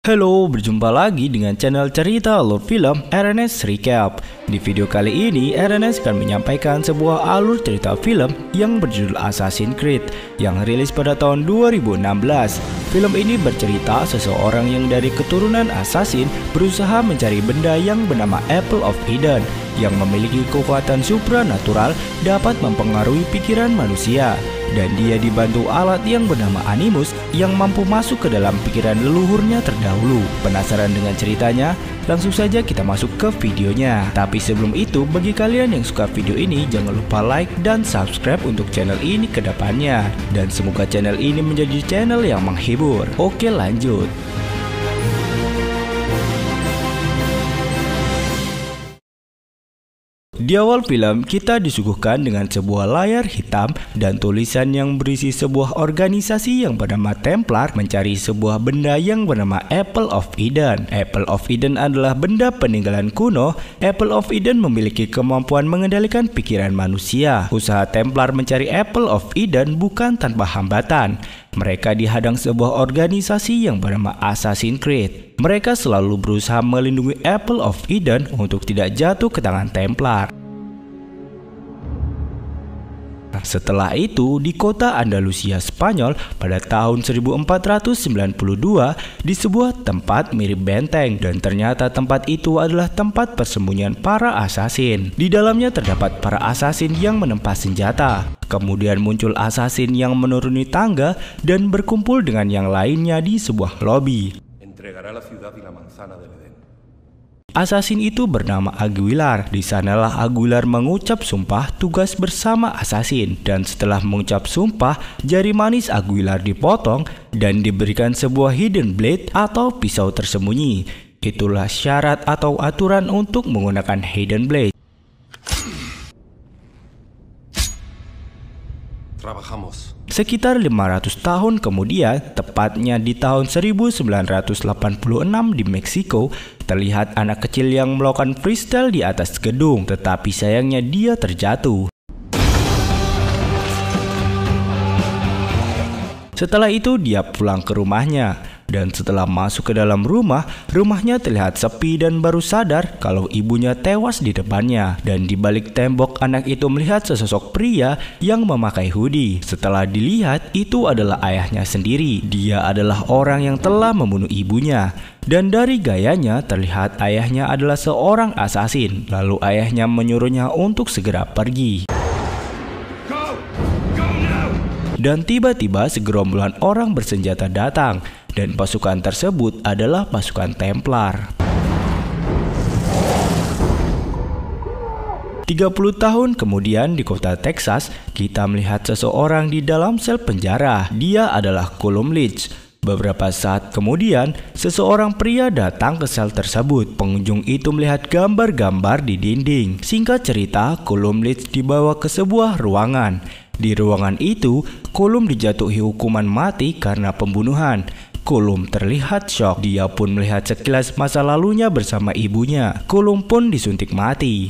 Halo, berjumpa lagi dengan channel cerita alur film RNS Recap. Di video kali ini, RNS akan menyampaikan sebuah alur cerita film yang berjudul Assassin's Creed yang rilis pada tahun 2016. Film ini bercerita seseorang yang dari keturunan assassin berusaha mencari benda yang bernama Apple of Eden yang memiliki kekuatan supranatural dapat mempengaruhi pikiran manusia. Dan dia dibantu alat yang bernama Animus yang mampu masuk ke dalam pikiran leluhurnya terdahulu. Penasaran dengan ceritanya? Langsung saja kita masuk ke videonya. Tapi sebelum itu, bagi kalian yang suka video ini, jangan lupa like dan subscribe untuk channel ini ke depannya. Dan semoga channel ini menjadi channel yang menghibur. Oke, lanjut. Di awal film, kita disuguhkan dengan sebuah layar hitam dan tulisan yang berisi sebuah organisasi yang bernama Templar mencari sebuah benda yang bernama Apple of Eden. Apple of Eden adalah benda peninggalan kuno. Apple of Eden memiliki kemampuan mengendalikan pikiran manusia. Usaha Templar mencari Apple of Eden bukan tanpa hambatan. Mereka dihadang sebuah organisasi yang bernama Assassin's Creed. Mereka selalu berusaha melindungi Apple of Eden untuk tidak jatuh ke tangan Templar. Setelah itu, di kota Andalusia, Spanyol, pada tahun 1492, di sebuah tempat mirip benteng, dan ternyata tempat itu adalah tempat persembunyian para asasin. Di dalamnya terdapat para asasin yang menempa senjata. Kemudian muncul asasin yang menuruni tangga dan berkumpul dengan yang lainnya di sebuah lobi. Asasin itu bernama Aguilar. Di sanalah Aguilar mengucap sumpah tugas bersama asasin. Dan setelah mengucap sumpah, jari manis Aguilar dipotong dan diberikan sebuah hidden blade atau pisau tersembunyi. Itulah syarat atau aturan untuk menggunakan hidden blade. Sekitar 500 tahun kemudian, tepatnya di tahun 1986 di Meksiko, terlihat anak kecil yang melakukan freestyle di atas gedung, tetapi sayangnya dia terjatuh. Setelah itu dia pulang ke rumahnya. Dan setelah masuk ke dalam rumah, rumahnya terlihat sepi dan baru sadar kalau ibunya tewas di depannya. Dan di balik tembok, anak itu melihat sesosok pria yang memakai hoodie. Setelah dilihat, itu adalah ayahnya sendiri. Dia adalah orang yang telah membunuh ibunya. Dan dari gayanya terlihat ayahnya adalah seorang asasin. Lalu ayahnya menyuruhnya untuk segera pergi. Dan tiba-tiba segerombolan orang bersenjata datang. Dan pasukan tersebut adalah pasukan Templar. 30 tahun kemudian di kota Texas, kita melihat seseorang di dalam sel penjara. Dia adalah Cullum Leach. Beberapa saat kemudian, seseorang pria datang ke sel tersebut. Pengunjung itu melihat gambar-gambar di dinding. Singkat cerita, Cullum Leach dibawa ke sebuah ruangan. Di ruangan itu, Cullum dijatuhi hukuman mati karena pembunuhan. Cullum terlihat syok. Dia pun melihat sekilas masa lalunya bersama ibunya. Cullum pun disuntik mati.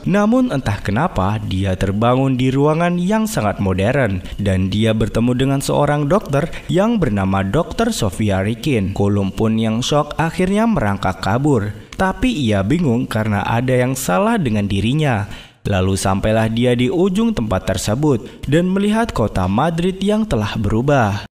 Namun entah kenapa dia terbangun di ruangan yang sangat modern dan dia bertemu dengan seorang dokter yang bernama Dr. Sophia Rikin. Cullum pun yang syok akhirnya merangkak kabur. Tapi ia bingung karena ada yang salah dengan dirinya. Lalu sampailah dia di ujung tempat tersebut dan melihat kota Madrid yang telah berubah.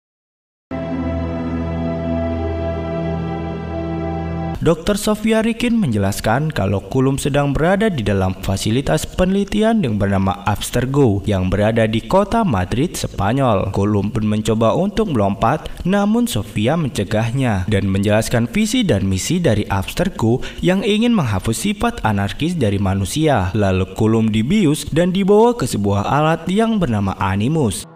Dr. Sophia Rikin menjelaskan kalau Cullum sedang berada di dalam fasilitas penelitian yang bernama Abstergo yang berada di kota Madrid, Spanyol. Cullum pun mencoba untuk melompat, namun Sophia mencegahnya dan menjelaskan visi dan misi dari Abstergo yang ingin menghapus sifat anarkis dari manusia. Lalu Cullum dibius dan dibawa ke sebuah alat yang bernama Animus.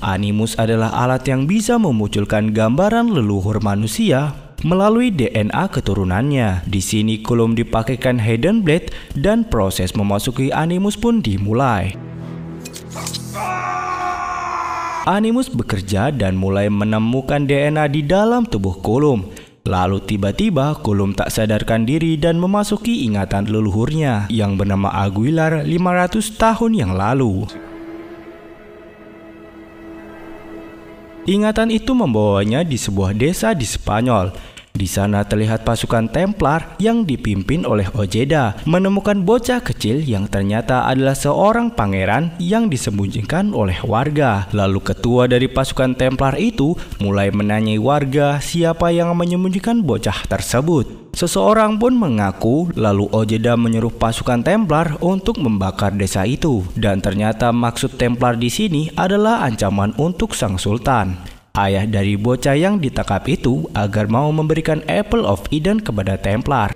Animus adalah alat yang bisa memunculkan gambaran leluhur manusia melalui DNA keturunannya. Di sini Cullum dipakaikan hidden blade dan proses memasuki Animus pun dimulai. Animus bekerja dan mulai menemukan DNA di dalam tubuh Cullum. Lalu tiba-tiba Kulum tak sadarkan diri dan memasuki ingatan leluhurnya yang bernama Aguilar 500 tahun yang lalu. Ingatan itu membawanya di sebuah desa di Spanyol. Di sana terlihat pasukan Templar yang dipimpin oleh Ojeda menemukan bocah kecil yang ternyata adalah seorang pangeran yang disembunyikan oleh warga. Lalu ketua dari pasukan Templar itu mulai menanyai warga siapa yang menyembunyikan bocah tersebut. Seseorang pun mengaku, lalu Ojeda menyuruh pasukan Templar untuk membakar desa itu. Dan ternyata maksud Templar di sini adalah ancaman untuk sang sultan, ayah dari bocah yang ditangkap itu, agar mau memberikan Apple of Eden kepada Templar.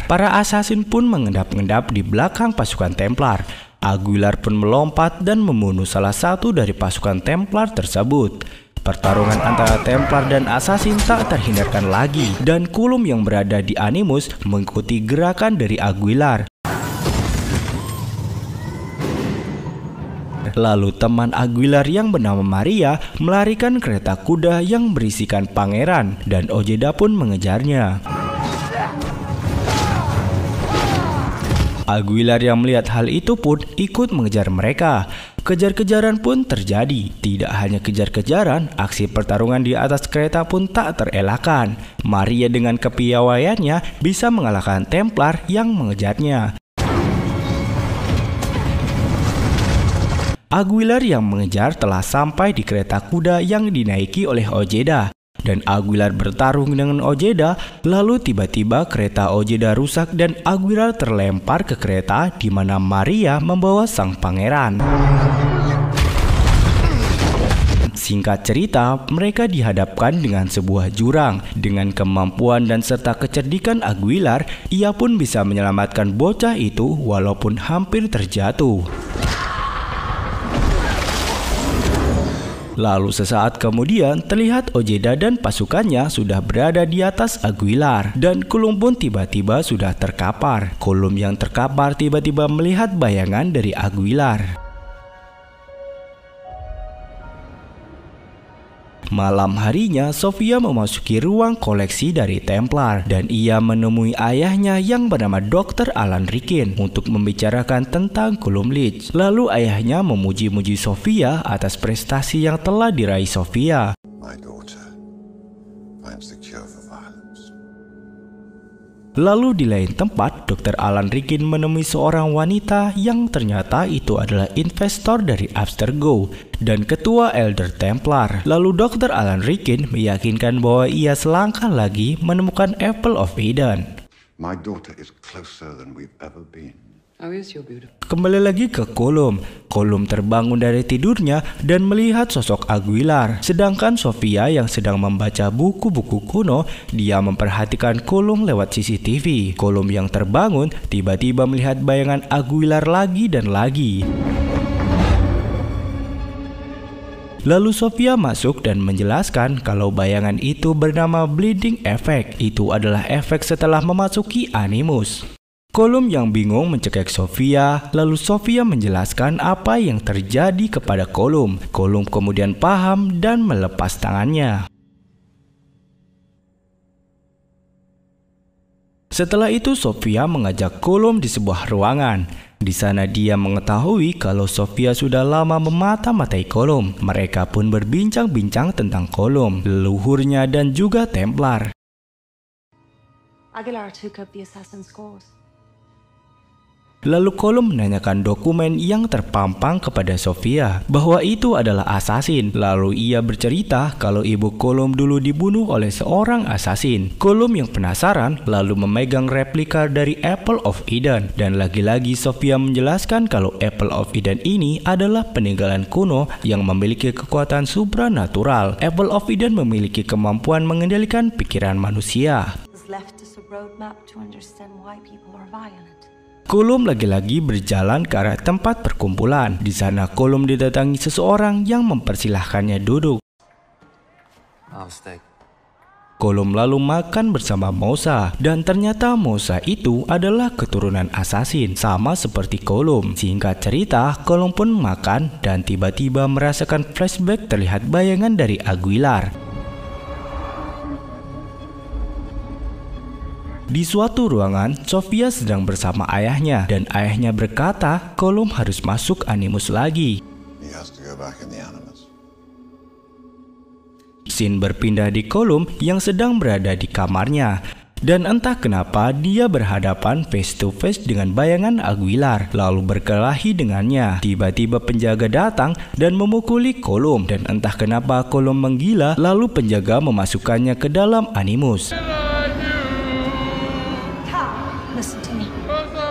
Para asasin pun mengendap-endap di belakang pasukan Templar. Aguilar pun melompat dan membunuh salah satu dari pasukan Templar tersebut. Pertarungan antara Templar dan asasin tak terhindarkan lagi, dan Kulum yang berada di Animus mengikuti gerakan dari Aguilar. Lalu teman Aguilar yang bernama Maria melarikan kereta kuda yang berisikan pangeran, dan Ojeda pun mengejarnya. Aguilar yang melihat hal itu pun ikut mengejar mereka. Kejar-kejaran pun terjadi. Tidak hanya kejar-kejaran, aksi pertarungan di atas kereta pun tak terelakkan. Maria dengan kepiawaiannya bisa mengalahkan Templar yang mengejarnya. Aguilar yang mengejar telah sampai di kereta kuda yang dinaiki oleh Ojeda. Dan Aguilar bertarung dengan Ojeda, lalu tiba-tiba kereta Ojeda rusak dan Aguilar terlempar ke kereta di mana Maria membawa sang pangeran. Singkat cerita, mereka dihadapkan dengan sebuah jurang. Dengan kemampuan dan serta kecerdikan Aguilar, ia pun bisa menyelamatkan bocah itu walaupun hampir terjatuh. Lalu sesaat kemudian terlihat Ojeda dan pasukannya sudah berada di atas Aguilar, dan Kulum pun tiba-tiba sudah terkapar. Kulum yang terkapar tiba-tiba melihat bayangan dari Aguilar. Malam harinya, Sofia memasuki ruang koleksi dari Templar dan ia menemui ayahnya yang bernama Dr. Alan Rikin untuk membicarakan tentang Kulum Leech. Lalu ayahnya memuji-muji Sofia atas prestasi yang telah diraih Sofia. My daughter finds the cure for violence. Lalu di lain tempat, Dr. Alan Rikin menemui seorang wanita yang ternyata itu adalah investor dari Abstergo dan ketua Elder Templar. Lalu Dr. Alan Rikin meyakinkan bahwa ia selangkah lagi menemukan Apple of Eden. My daughter is closer than we've ever been. How is your beautiful? Kembali lagi ke Kulum. Kulum terbangun dari tidurnya dan melihat sosok Aguilar. Sedangkan Sofia yang sedang membaca buku-buku kuno, dia memperhatikan Kulum lewat CCTV. Kulum yang terbangun tiba-tiba melihat bayangan Aguilar lagi dan lagi. Lalu Sofia masuk dan menjelaskan kalau bayangan itu bernama Bleeding Effect. Itu adalah efek setelah memasuki Animus. Kulum yang bingung mencekik Sofia, lalu Sofia menjelaskan apa yang terjadi kepada Kulum. Kulum kemudian paham dan melepas tangannya. Setelah itu Sofia mengajak Kulum di sebuah ruangan. Di sana dia mengetahui kalau Sofia sudah lama memata-matai Kulum. Mereka pun berbincang-bincang tentang Kulum, leluhurnya dan juga Templar. Aguilar took up the assassin's cause. Lalu Kulum menanyakan dokumen yang terpampang kepada Sofia bahwa itu adalah asasin. Lalu ia bercerita kalau ibu Kulum dulu dibunuh oleh seorang asasin. Kulum yang penasaran lalu memegang replika dari Apple of Eden. Dan lagi-lagi Sofia menjelaskan kalau Apple of Eden ini adalah peninggalan kuno yang memiliki kekuatan supranatural. Apple of Eden memiliki kemampuan mengendalikan pikiran manusia. Kulum lagi-lagi berjalan ke arah tempat perkumpulan. Di sana Kulum didatangi seseorang yang mempersilahkannya duduk. Colum lalu makan bersama Mosa, dan ternyata Mosa itu adalah keturunan assassin, sama seperti Colum. Singkat cerita, Colum pun makan dan tiba-tiba merasakan flashback terlihat bayangan dari Aguilar. Di suatu ruangan, Sofia sedang bersama ayahnya, dan ayahnya berkata Colum harus masuk Animus lagi. He has to go back in the Animus. Scene berpindah di Colum yang sedang berada di kamarnya, dan entah kenapa dia berhadapan face to face dengan bayangan Aguilar lalu berkelahi dengannya. Tiba-tiba penjaga datang dan memukuli Colum, dan entah kenapa Colum menggila lalu penjaga memasukkannya ke dalam Animus. Listen to me.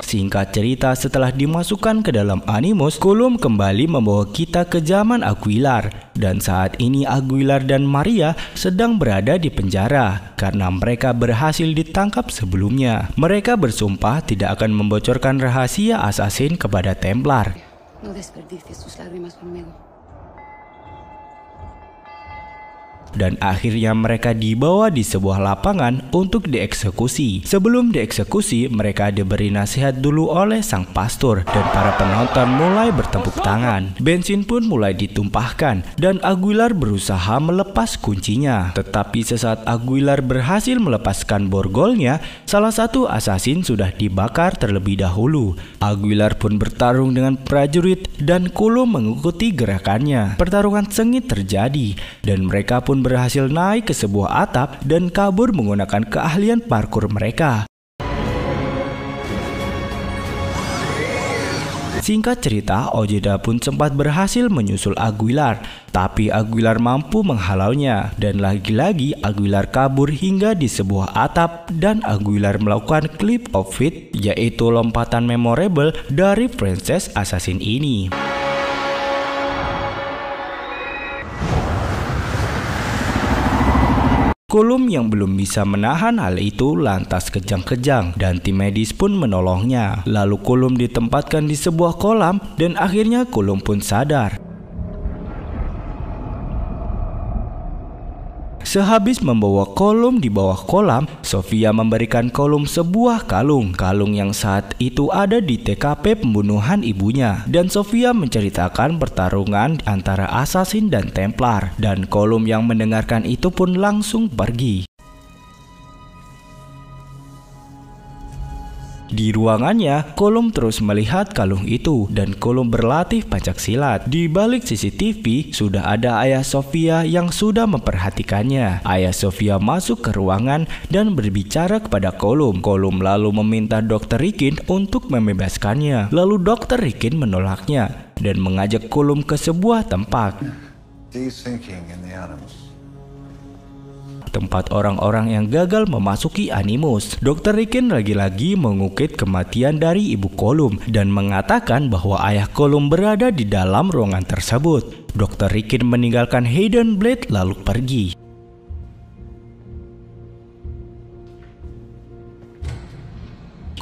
Singkat cerita, setelah dimasukkan ke dalam Animus, Colum kembali membawa kita ke zaman Aguilar. Dan saat ini Aguilar dan Maria sedang berada di penjara karena mereka berhasil ditangkap sebelumnya. Mereka bersumpah tidak akan membocorkan rahasia assassin kepada Templar. No desperdicies tus lágrimas conmigo. Dan akhirnya mereka dibawa di sebuah lapangan untuk dieksekusi. Sebelum dieksekusi, mereka diberi nasihat dulu oleh sang pastor, dan para penonton mulai bertepuk tangan. Bensin pun mulai ditumpahkan, dan Aguilar berusaha melepas kuncinya. Tetapi sesaat Aguilar berhasil melepaskan borgolnya, salah satu assassin sudah dibakar terlebih dahulu. Aguilar pun bertarung dengan prajurit, dan Colum mengikuti gerakannya. Pertarungan sengit terjadi, dan mereka pun berhasil naik ke sebuah atap dan kabur menggunakan keahlian parkur mereka. Singkat cerita, Ojeda pun sempat berhasil menyusul Aguilar, tapi Aguilar mampu menghalaunya, dan lagi-lagi Aguilar kabur hingga di sebuah atap, dan Aguilar melakukan clip of feet, yaitu lompatan memorable dari franchise Assassin ini. Colum yang belum bisa menahan hal itu lantas kejang-kejang, dan tim medis pun menolongnya. Lalu Colum ditempatkan di sebuah kolam, dan akhirnya Colum pun sadar. Sehabis membawa Colum di bawah kolam, Sofia memberikan Colum sebuah kalung yang saat itu ada di TKP pembunuhan ibunya. Dan Sofia menceritakan pertarungan antara assassin dan Templar, dan Colum yang mendengarkan itu pun langsung pergi. Di ruangannya, Colum terus melihat kalung itu, dan Colum berlatih pencaksilat. Di balik CCTV, sudah ada ayah Sofia yang sudah memperhatikannya. Ayah Sofia masuk ke ruangan dan berbicara kepada Colum. Colum lalu meminta Dr. Rikin untuk membebaskannya. Lalu Dr. Rikin menolaknya dan mengajak Colum ke sebuah tempat. Desyncing in the Animus. Tempat orang-orang yang gagal memasuki Animus. Dr. Rikin lagi-lagi mengukit kematian dari ibu Colum dan mengatakan bahwa ayah Colum berada di dalam ruangan tersebut. Dr. Rikin meninggalkan Hidden Blade lalu pergi.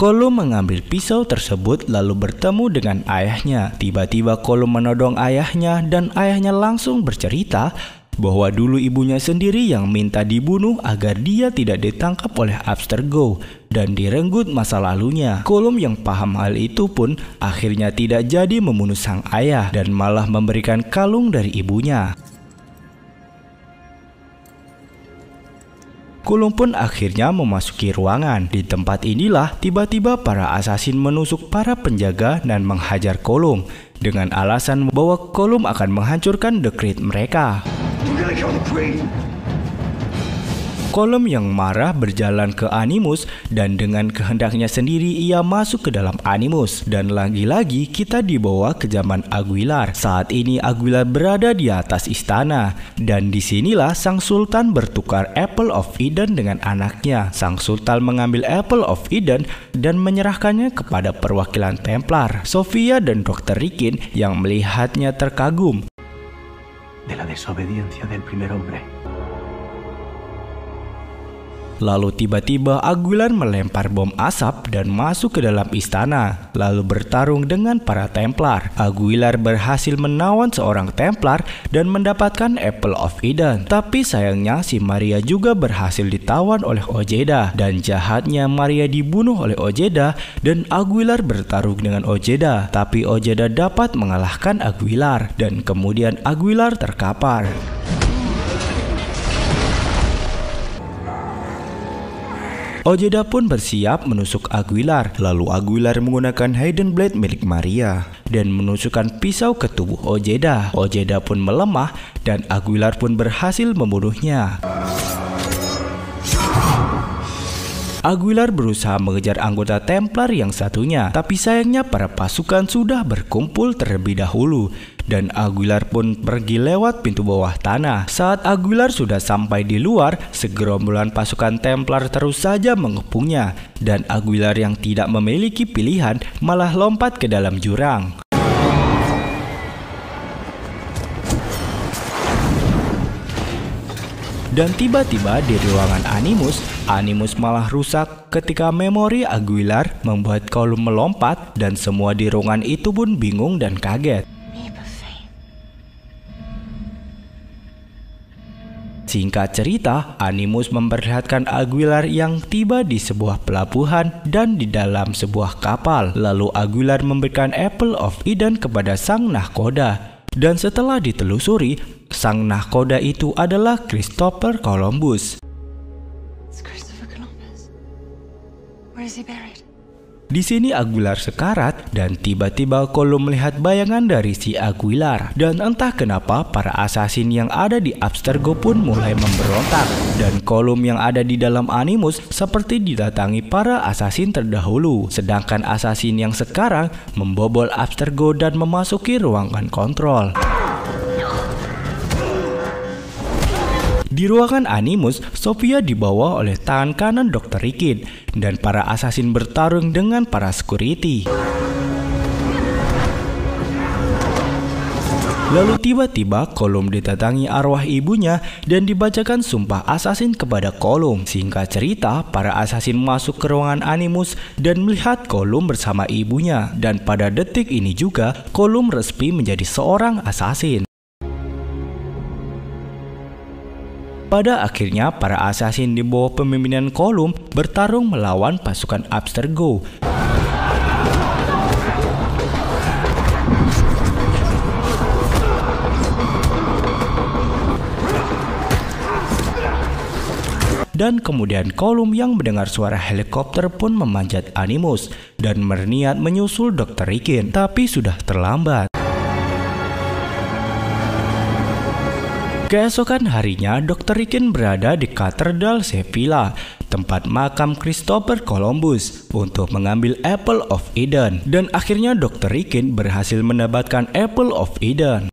Colum mengambil pisau tersebut lalu bertemu dengan ayahnya. Tiba-tiba Colum menodong ayahnya, dan ayahnya langsung bercerita bahwa dulu ibunya sendiri yang minta dibunuh agar dia tidak ditangkap oleh Abstergo dan direnggut masa lalunya. Colum yang paham hal itu pun akhirnya tidak jadi membunuh sang ayah dan malah memberikan kalung dari ibunya. Colum pun akhirnya memasuki ruangan. Di tempat inilah tiba-tiba para assassin menusuk para penjaga dan menghajar Colum dengan alasan bahwa Colum akan menghancurkan The Creed mereka. Colum yang marah berjalan ke Animus, dan dengan kehendaknya sendiri ia masuk ke dalam Animus. Dan lagi-lagi kita dibawa ke zaman Aguilar. Saat ini Aguilar berada di atas istana, dan disinilah sang sultan bertukar Apple of Eden dengan anaknya. Sang sultan mengambil Apple of Eden dan menyerahkannya kepada perwakilan Templar, Sofia dan Dr. Rikin yang melihatnya terkagum. De la desobediencia del primer hombre. Lalu tiba-tiba Aguilar melempar bom asap dan masuk ke dalam istana, lalu bertarung dengan para Templar. Aguilar berhasil menawan seorang Templar dan mendapatkan Apple of Eden. Tapi sayangnya si Maria juga berhasil ditawan oleh Ojeda, dan jahatnya Maria dibunuh oleh Ojeda dan Aguilar bertarung dengan Ojeda. Tapi Ojeda dapat mengalahkan Aguilar dan kemudian Aguilar terkapar. Ojeda pun bersiap menusuk Aguilar, lalu Aguilar menggunakan Hidden Blade milik Maria dan menusukkan pisau ke tubuh Ojeda. Ojeda pun melemah dan Aguilar pun berhasil membunuhnya. Aguilar berusaha mengejar anggota Templar yang satunya, tapi sayangnya para pasukan sudah berkumpul terlebih dahulu dan Aguilar pun pergi lewat pintu bawah tanah. Saat Aguilar sudah sampai di luar, segerombolan pasukan Templar terus saja mengepungnya dan Aguilar yang tidak memiliki pilihan malah lompat ke dalam jurang. Dan tiba-tiba di ruangan Animus malah rusak ketika memori Aguilar membuat Colum melompat dan semua di ruangan itu pun bingung dan kaget. Singkat cerita, Animus memperlihatkan Aguilar yang tiba di sebuah pelabuhan dan di dalam sebuah kapal. Lalu Aguilar memberikan Apple of Eden kepada sang nahkoda. Dan setelah ditelusuri, sang nahkoda itu adalah Christopher Columbus. Di sini Aguilar sekarat dan tiba-tiba Colum melihat bayangan dari si Aguilar. Dan entah kenapa para asasin yang ada di Abstergo pun mulai memberontak. Dan Colum yang ada di dalam Animus seperti didatangi para asasin terdahulu. Sedangkan asasin yang sekarang membobol Abstergo dan memasuki ruangan kontrol. Di ruangan Animus, Sophia dibawa oleh tangan kanan Dr. Rikin dan para asasin bertarung dengan para security. Lalu tiba-tiba Colum didatangi arwah ibunya dan dibacakan sumpah asasin kepada Colum. Singkat cerita, para asasin masuk ke ruangan Animus dan melihat Colum bersama ibunya. Dan pada detik ini juga, Colum resmi menjadi seorang asasin. Pada akhirnya, para asasin di bawah pemimpinan Colum bertarung melawan pasukan Abstergo. Dan kemudian Colum yang mendengar suara helikopter pun memanjat Animus dan berniat menyusul Dr. Rikin, tapi sudah terlambat. Keesokan harinya, Dr. Rikin berada di Katedral Sevilla, tempat makam Christopher Columbus, untuk mengambil Apple of Eden. Dan akhirnya Dr. Rikin berhasil mendapatkan Apple of Eden.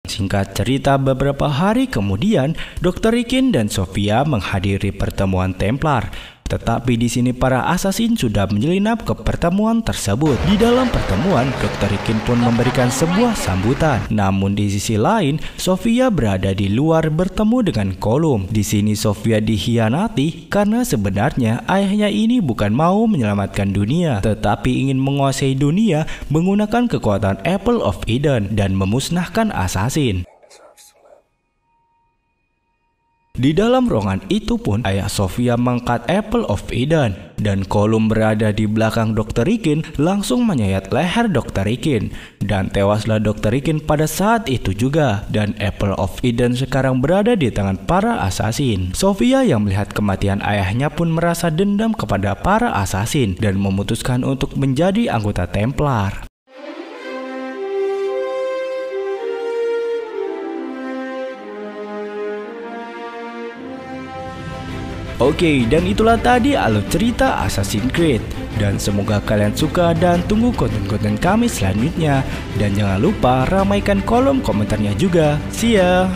Singkat cerita, beberapa hari kemudian, Dr. Rikin dan Sophia menghadiri pertemuan Templar. Tetapi di sini para asasin sudah menyelinap ke pertemuan tersebut. Di dalam pertemuan, Dr. Rikin pun memberikan sebuah sambutan. Namun di sisi lain, Sophia berada di luar bertemu dengan Colum. Di sini Sophia dikhianati karena sebenarnya ayahnya ini bukan mau menyelamatkan dunia, tetapi ingin menguasai dunia menggunakan kekuatan Apple of Eden dan memusnahkan asasin. Di dalam ruangan itu pun ayah Sophia mengangkat Apple of Eden dan Colum berada di belakang Dr. Rikin langsung menyayat leher Dr. Rikin dan tewaslah Dr. Rikin pada saat itu juga dan Apple of Eden sekarang berada di tangan para asasin. Sophia yang melihat kematian ayahnya pun merasa dendam kepada para asasin dan memutuskan untuk menjadi anggota Templar. Oke, dan itulah tadi alur cerita Assassin's Creed. Dan semoga kalian suka dan tunggu konten-konten kami selanjutnya. Dan jangan lupa ramaikan kolom komentarnya juga. See ya!